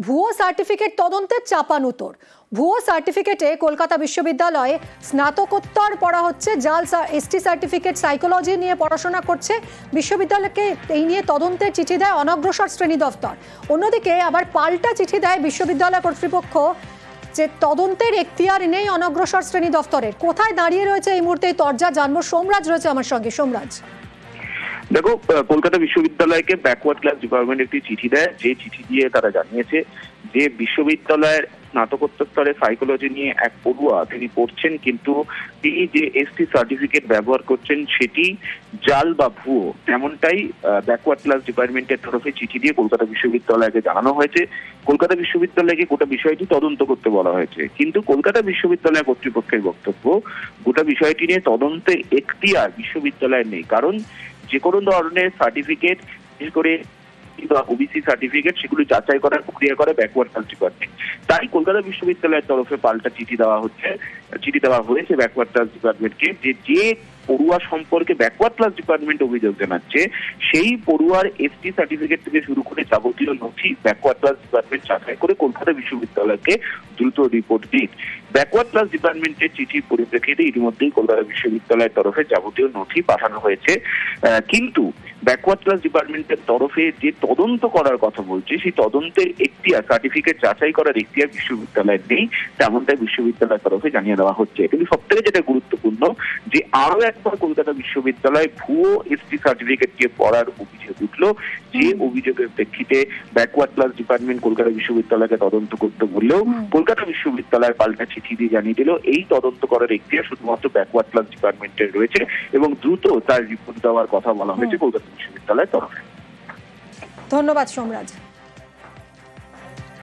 ভুয়ো সার্টিফিকেট তদন্তের চাপানুতোর। ভুয়ো সার্টিফিকেটে কলকাতা বিশ্ববিদ্যালয়ে স্নাতকোত্তর পড়া হচ্ছে, জাল এসটি সার্টিফিকেট সাইকোলজি নিয়ে পড়াশোনা করছে। বিশ্ববিদ্যালয়কে এই নিয়ে তদন্তের চিঠি দেয় অনগ্রসর শ্রেণী দফতর। অন্যদিকে আবার পাল্টা চিঠি দেয় বিশ্ববিদ্যালয় কর্তৃপক্ষ যে তদন্তের এখতিয়ার নেই অনগ্রসর শ্রেণী দফতরের। কোথায় দাঁড়িয়ে রয়েছে এই মুহূর্তে তরজা জানবো। সোমরাজ রয়েছে আমার সঙ্গে। সোমরাজ, দেখো, কলকাতা বিশ্ববিদ্যালয়কে ব্যাকওয়ার্ড ক্লাস ডিপার্টমেন্ট একটি চিঠি দেয়, যে চিঠি দিয়ে তারা জানিয়েছে যে বিশ্ববিদ্যালয়ের স্নাতকোত্তর স্তরে সাইকোলজি নিয়ে এক পড়ুয়া তিনি পড়ছেন, কিন্তু তিনি যে এসটি সার্টিফিকেট ব্যবহার করছেন সেটি জাল বা ভুয়ো, এমনটাই ব্যাকওয়ার্ড ক্লাস ডিপার্টমেন্টের তরফে চিঠি দিয়ে কলকাতা বিশ্ববিদ্যালয়কে জানানো হয়েছে। কলকাতা বিশ্ববিদ্যালয়কে গোটা বিষয়টি তদন্ত করতে বলা হয়েছে, কিন্তু কলকাতা বিশ্ববিদ্যালয় কর্তৃপক্ষের বক্তব্য গোটা বিষয়টি নিয়ে তদন্তের এখতিয়ার বিশ্ববিদ্যালয়ের নেই, কারণ যে কোনো ধরনের সার্টিফিকেট, বিশেষ করে ওবিসি সার্টিফিকেট, সেগুলো যাচাই করার প্রক্রিয়া করে ব্যাকওয়ার্ড ক্লাস ডিপার্টমেন্ট। তাই কলকাতা বিশ্ববিদ্যালয়ের তরফে পাল্টা চিঠি দেওয়া হয়েছে ব্যাকওয়ার্ড ক্লাস ডিপার্টমেন্টকে, যে পড়ুয়া সম্পর্কে ব্যাকওয়ার্ড ক্লাস ডিপার্টমেন্ট অভিযোগ জানাচ্ছে সেই পড়ুয়ার এসটি সার্টিফিকেট থেকে শুরু করে যাবতীয় নথি ব্যাকওয়ার্ড ক্লাস ডিপার্টমেন্ট যাচাই করে কলকাতা বিশ্ববিদ্যালয়কে দ্রুত রিপোর্ট দিন। ব্যাকওয়ার্ড ক্লাস ডিপার্টমেন্টের চিঠির পরিপ্রেক্ষিতে ইতিমধ্যেই কলকাতা বিশ্ববিদ্যালয়ের তরফে যাবতীয় নথি পাঠানো হয়েছে, কিন্তু ব্যাকওয়ার্ড ক্লাস ডিপার্টমেন্টের তরফে যে তদন্ত করার কথা বলছে সেই তদন্তের এখতিয়ার, সার্টিফিকেট যাচাই করার এখতিয়ার বিশ্ববিদ্যালয়ের নেই, তেমনটাই বিশ্ববিদ্যালয়ের তরফে জানিয়ে দেওয়া হচ্ছে। কিন্তু সব থেকে যেটা গুরুত্বপূর্ণ, যে আরো একবার কলকাতা বিশ্ববিদ্যালয় ভুয়ো এসটি সার্টিফিকেট দিয়ে পড়ার অভিযোগ উঠলো, যে অভিযোগের প্রেক্ষিতে ব্যাকওয়ার্ড ক্লাস ডিপার্টমেন্ট কলকাতা বিশ্ববিদ্যালয়কে তদন্ত করতে বললেও কলকাতা বিশ্ববিদ্যালয়ের পাল্টা চিঠি দিয়ে জানিয়ে দিল এই তদন্ত করার এখতিয়ার শুধুমাত্র ব্যাকওয়ার্ড ক্লাস ডিপার্টমেন্টের রয়েছে এবং দ্রুত তার রিপোর্ট দেওয়ার কথা বলা হয়েছে কলকাতা বিশ্ববিদ্যালয়ের তরফে। ধন্যবাদ সোমরাজ।